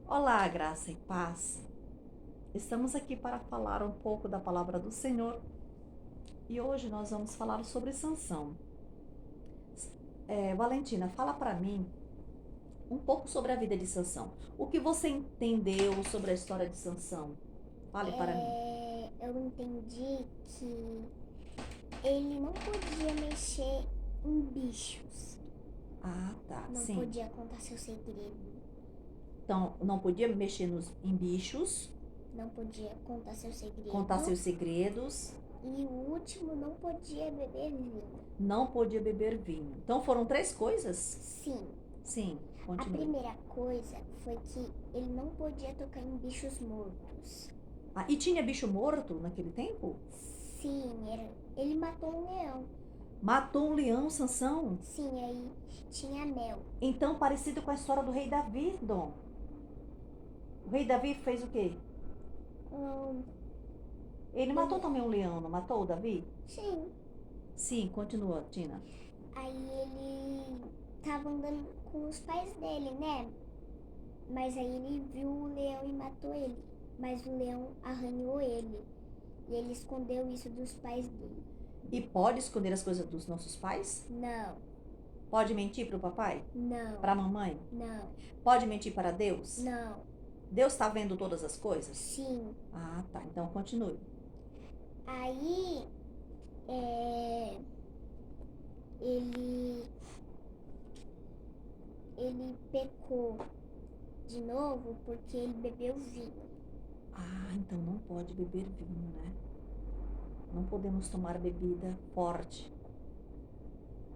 Olá, graça e paz. Estamos aqui para falar um pouco da palavra do Senhor e hoje nós vamos falar sobre Sansão. Valentina, fala para mim um pouco sobre a vida de Sansão. O que você entendeu sobre a história de Sansão? Fale para mim. Eu entendi que ele não podia mexer em bichos, Ah, tá, não sim. podia contar seu segredo, Então, não podia mexer em bichos, não podia contar seu segredo, contar seus segredos, e o último não podia beber vinho. não podia beber vinho. Então, foram três coisas? Sim, Sim, a continue. primeira coisa foi que ele não podia tocar em bichos mortos. Ah, e tinha bicho morto naquele tempo? Sim, ele matou um leão. Matou um leão, Sansão? Sim, aí tinha mel. Então, parecido com a história do rei Davi, Dom. O rei Davi fez o quê? Hum, Ele matou ele, também um leão, não matou o Davi? sim, Sim, continua, Tina. aí ele tava andando com os pais dele, né? Mas aí ele viu o leão e matou ele. Mas o leão arranhou ele. E ele escondeu isso dos pais dele. E pode esconder as coisas dos nossos pais? Não, Pode mentir para o papai? não, Para a mamãe? não, Pode mentir para Deus? não. Deus está vendo todas as coisas? Sim. Ah, tá. Então continue. Aí ele ele pecou de novo porque ele bebeu vinho. Ah, então não pode beber vinho, né? Não podemos tomar bebida forte,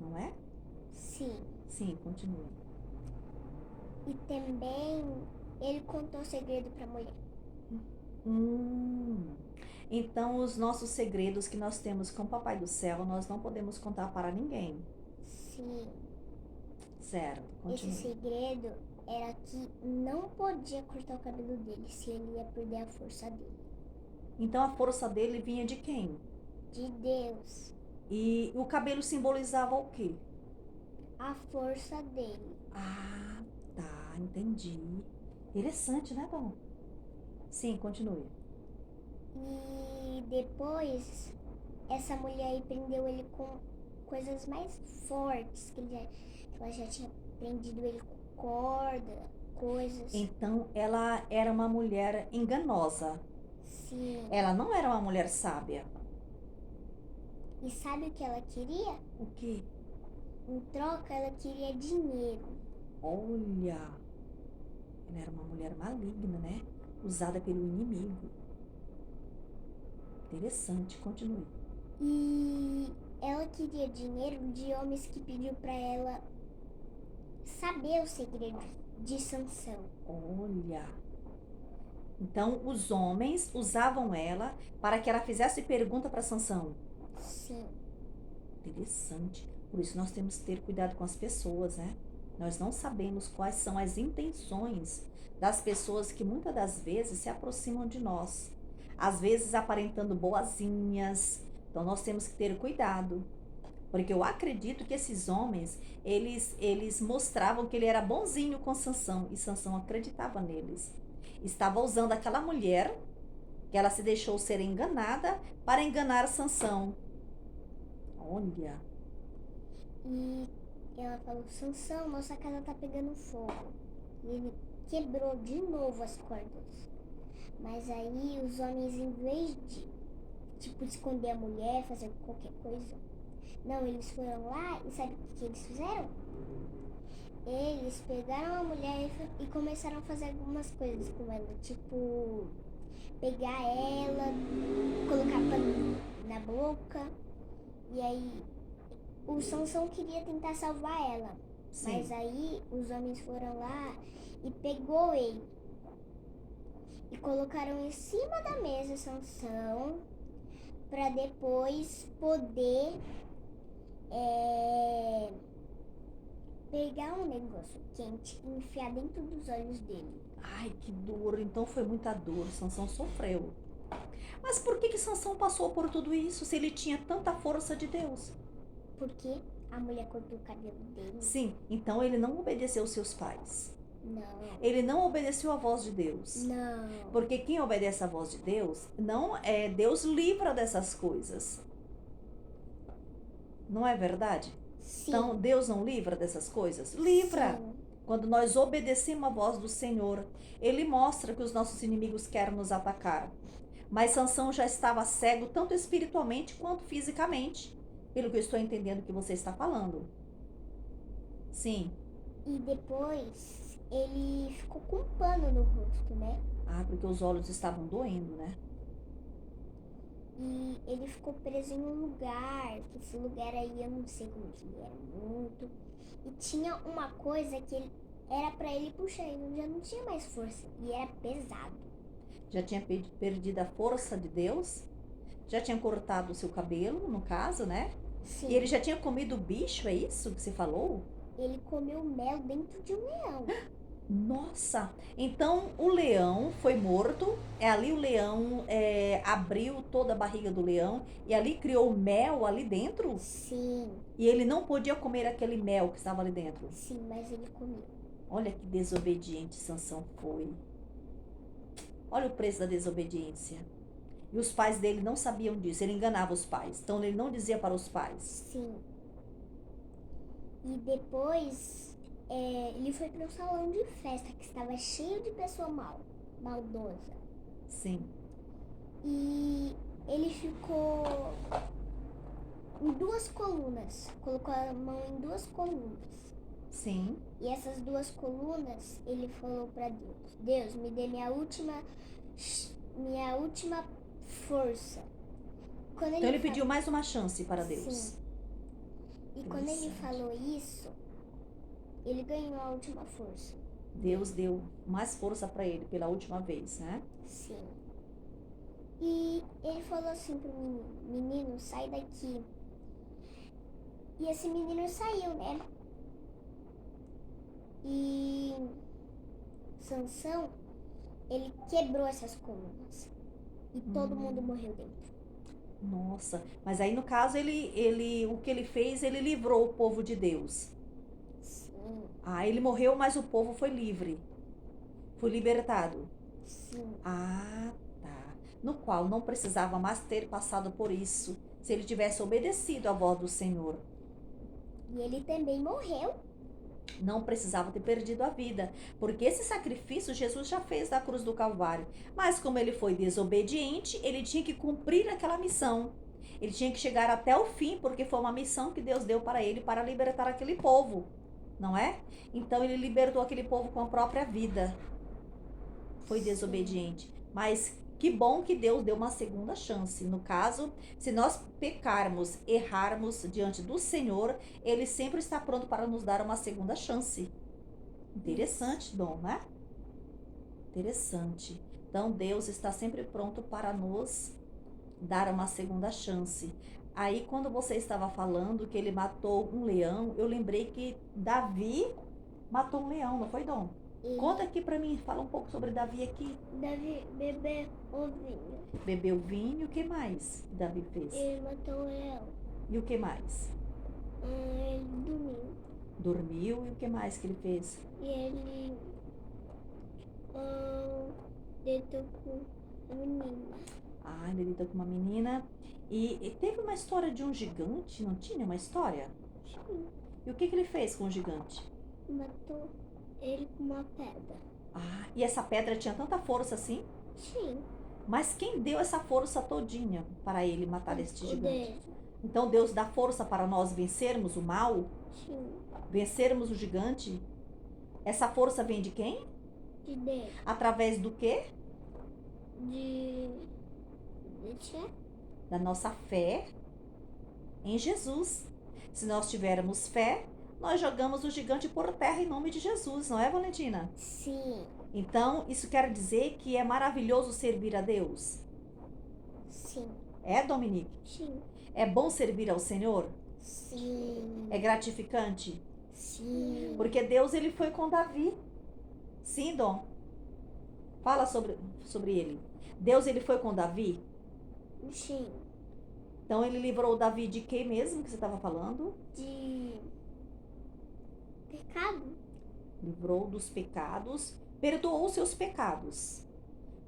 não é? Sim. Sim, continue. E também ele contou o segredo pra mulher. Hum. Então, os nossos segredos que nós temos com o Papai do Céu, nós não podemos contar para ninguém. Sim. Certo, Esse continue. segredo era que não podia cortar o cabelo dele, se ele ia perder a força dele. Então, a força dele vinha de quem? De Deus, E o cabelo simbolizava o quê? a força dele. Ah, tá, entendi. Interessante, né, Dom? Sim, continue. E depois, essa mulher aí prendeu ele com coisas mais fortes, que ela já tinha prendido ele com corda, coisas. Então, ela era uma mulher enganosa. Sim. Ela não era uma mulher sábia. E sabe o que ela queria? O quê? Em troca, ela queria dinheiro. Olha, ela era uma mulher maligna, né? Usada pelo inimigo. Interessante, continue. E ela queria dinheiro de homens que pediu pra ela saber o segredo de Sansão. Olha. Então, os homens usavam ela para que ela fizesse pergunta para Sansão. Sim, Interessante. Por isso nós temos que ter cuidado com as pessoas, né? Nós não sabemos quais são as intenções das pessoas que muitas das vezes se aproximam de nós. Às vezes aparentando boazinhas. Então nós temos que ter cuidado. Porque eu acredito que esses homens, eles mostravam que ele era bonzinho com Sansão e Sansão acreditava neles. Estava usando aquela mulher que ela se deixou ser enganada para enganar Sansão. Olha, e ela falou: Sansão, nossa casa tá pegando fogo. E ele quebrou de novo as cordas. Mas aí os homens, em vez de tipo esconder a mulher, fazer qualquer coisa, não, eles foram lá e sabe o que eles fizeram? Eles pegaram a mulher e começaram a fazer algumas coisas com ela, tipo pegar ela, colocar pano na boca. E aí o Sansão queria tentar salvar ela. sim. Mas aí os homens foram lá e pegou ele. E colocaram em cima da mesa Sansão para depois poder pegar um negócio quente e enfiar dentro dos olhos dele. Ai, que dor. Então foi muita dor. Sansão sofreu. Mas por que Sansão passou por tudo isso se ele tinha tanta força de Deus? Porque a mulher cortou o cabelo dele. Sim, então ele não obedeceu aos seus pais. Não. Ele não obedeceu à voz de Deus. Não. Porque quem obedece à voz de Deus, não é Deus livra dessas coisas. Não é verdade? Sim. Então, Deus não livra dessas coisas? Livra. Sim. Quando nós obedecemos a voz do Senhor, Ele mostra que os nossos inimigos querem nos atacar. Mas Sansão já estava cego tanto espiritualmente quanto fisicamente, pelo que eu estou entendendo que você está falando. Sim. E depois ele ficou com um pano no rosto, né? Ah, porque os olhos estavam doendo, né? E ele ficou preso em um lugar, que esse lugar aí eu não sei como que ele era muito. E tinha uma coisa que era pra ele puxar, ele já não tinha mais força e era pesado. Já tinha perdido a força de Deus, já tinha cortado o seu cabelo, no caso, né? Sim. E ele já tinha comido o bicho, é isso que você falou? Ele comeu mel dentro de um leão. Nossa! Então o leão foi morto, ali o leão abriu toda a barriga do leão e ali criou mel ali dentro? Sim. E ele não podia comer aquele mel que estava ali dentro. Sim, mas ele comeu. Olha que desobediente Sansão foi. Olha o preço da desobediência. E os pais dele não sabiam disso, ele enganava os pais. Então ele não dizia para os pais. Sim. E depois ele foi para um salão de festa que estava cheio de pessoa maldosa. Sim. E ele ficou em duas colunas, colocou a mão em duas colunas. Sim. E essas duas colunas, ele falou para Deus: Deus, me dê minha última força. Então ele pediu mais uma chance para Deus. Sim. E quando ele falou isso, ele ganhou a última força. Deus deu mais força para ele pela última vez, né? Sim. E ele falou assim pro menino: menino, sai daqui. E esse menino saiu, né? E Sansão, ele quebrou essas colunas. E todo mundo morreu dentro. Nossa, mas aí no caso o que ele fez, ele livrou o povo de Deus. Sim. Ah, ele morreu, mas o povo foi livre. Foi libertado. Sim. Ah, tá. No qual não precisava mais ter passado por isso, se ele tivesse obedecido à voz do Senhor. E ele também morreu. Não precisava ter perdido a vida, porque esse sacrifício Jesus já fez na cruz do Calvário. Mas como ele foi desobediente, ele tinha que cumprir aquela missão. Ele tinha que chegar até o fim, porque foi uma missão que Deus deu para ele para libertar aquele povo, não é? Então ele libertou aquele povo com a própria vida. Foi desobediente. Mas que bom que Deus deu uma segunda chance. No caso, se nós pecarmos, errarmos diante do Senhor, Ele sempre está pronto para nos dar uma segunda chance. Interessante, Dom, né? Interessante. Então, Deus está sempre pronto para nos dar uma segunda chance. Aí, quando você estava falando que ele matou um leão, eu lembrei que Davi matou um leão, não foi, Dom? Conta aqui pra mim, fala um pouco sobre Davi aqui. Davi bebeu o vinho. Bebeu vinho, o que mais que Davi fez? Ele matou o leão. E o que mais? Ele dormiu. Dormiu, e o que mais que ele fez? E ele deitou com a menina. Ah, ele lida com uma menina. E teve uma história de um gigante, não tinha uma história? Sim. E o que ele fez com o gigante? Matou ele com uma pedra. Ah, e essa pedra tinha tanta força assim? Sim. Mas quem deu essa força todinha para ele matar este gigante? Deus. Então Deus dá força para nós vencermos o mal? Sim. Vencermos o gigante? Essa força vem de quem? De Deus. Através do quê? De quê? Da nossa fé em Jesus. Se nós tivermos fé, nós jogamos o gigante por terra em nome de Jesus, não é, Valentina? Sim. Então, isso quer dizer que é maravilhoso servir a Deus? Sim. É, Dominique? Sim. É bom servir ao Senhor? Sim. É gratificante? Sim. Porque Deus, ele foi com Davi. Sim, Dom? Fala sobre ele. Deus, ele foi com Davi? Sim. Então, ele livrou Davi de quem mesmo que você estava falando? De pecado. livrou dos pecados, perdoou seus pecados.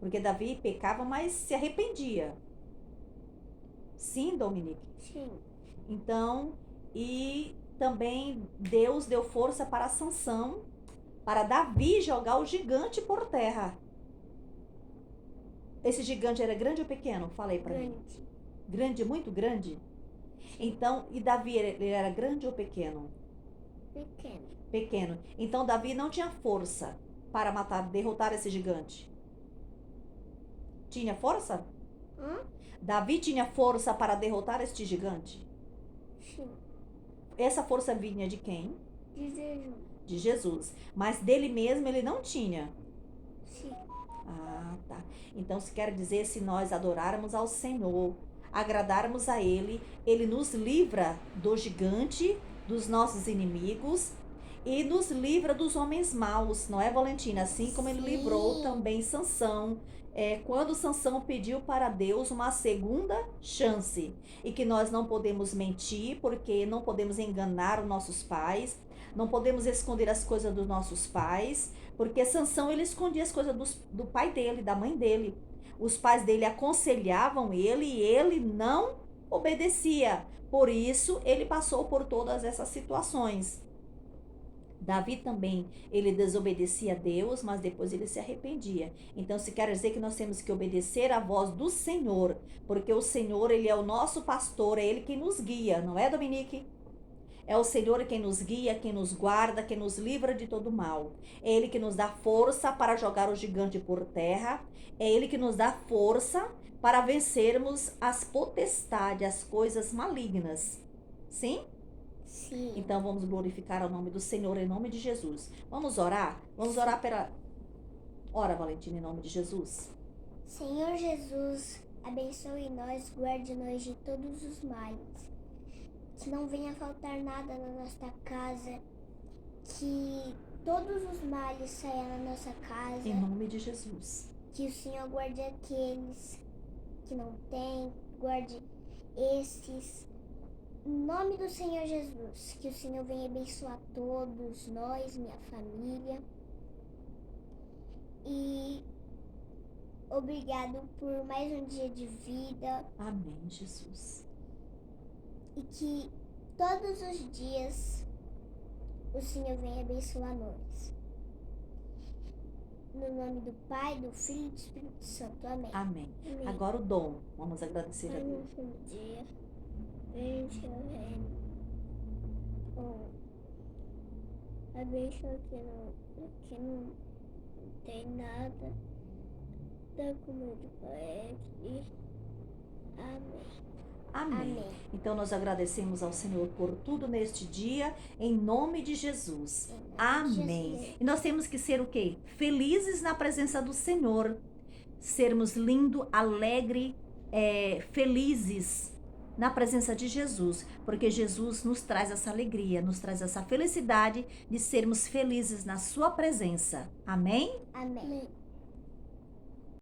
Porque Davi pecava, mas se arrependia. Sim, Dominique? Sim. Então, e também Deus deu força para Sansão, para Davi jogar o gigante por terra. Esse gigante era grande ou pequeno? Falei para mim. Grande. Grande, muito grande? Então, e Davi, ele era grande ou pequeno? Pequeno. Pequeno. Então, Davi não tinha força para derrotar esse gigante. Tinha força? Davi tinha força para derrotar este gigante? Sim. Essa força vinha de quem? De jejum. De Jesus. Mas dele mesmo ele não tinha. Sim. Ah, tá. Então, se quer dizer, se nós adorarmos ao Senhor, agradarmos a Ele, Ele nos livra do gigante, dos nossos inimigos e nos livra dos homens maus, não é, Valentina? Assim como Ele Sim. livrou também Sansão, quando Sansão pediu para Deus uma segunda chance. E que nós não podemos mentir, porque não podemos enganar os nossos pais, não podemos esconder as coisas dos nossos pais, porque Sansão, ele escondia as coisas do pai dele, da mãe dele. Os pais dele aconselhavam ele e ele não obedecia. Por isso, ele passou por todas essas situações. Davi também, ele desobedecia a Deus, mas depois ele se arrependia. Então, se quer dizer que nós temos que obedecer à voz do Senhor, porque o Senhor, ele é o nosso pastor, é ele quem nos guia, não é, Dominique? É o Senhor quem nos guia, quem nos guarda, quem nos livra de todo mal. É Ele que nos dá força para jogar o gigante por terra. É Ele que nos dá força para vencermos as potestades, as coisas malignas. Sim? Sim. Então vamos glorificar o nome do Senhor em nome de Jesus. Vamos orar? Vamos orar pela... Ora, Valentina, em nome de Jesus. Senhor Jesus, abençoe nós, guarde-nos de todos os males. Que não venha faltar nada na nossa casa, que todos os males saiam da nossa casa, Em nome de Jesus. que o Senhor guarde aqueles que não têm, guarde esses. Em nome do Senhor Jesus, que o Senhor venha abençoar todos nós, minha família. E obrigado por mais um dia de vida. Amém, Jesus. E que todos os dias o Senhor venha abençoar nós. No nome do Pai, do Filho e do Espírito Santo. Amém. Amém. Amém. Agora o dom. Vamos agradecer a Deus. Pai, nosso dia, venha o seu reino. Abençoa que não tem nada. Dá comida para eles. Amém. Amém. Amém. Então nós agradecemos ao Senhor por tudo neste dia, em nome de Jesus. Amém. Jesus. E nós temos que ser o quê? Felizes na presença do Senhor. Sermos lindo, alegre, felizes na presença de Jesus, porque Jesus nos traz essa alegria, nos traz essa felicidade de sermos felizes na sua presença. Amém? Amém.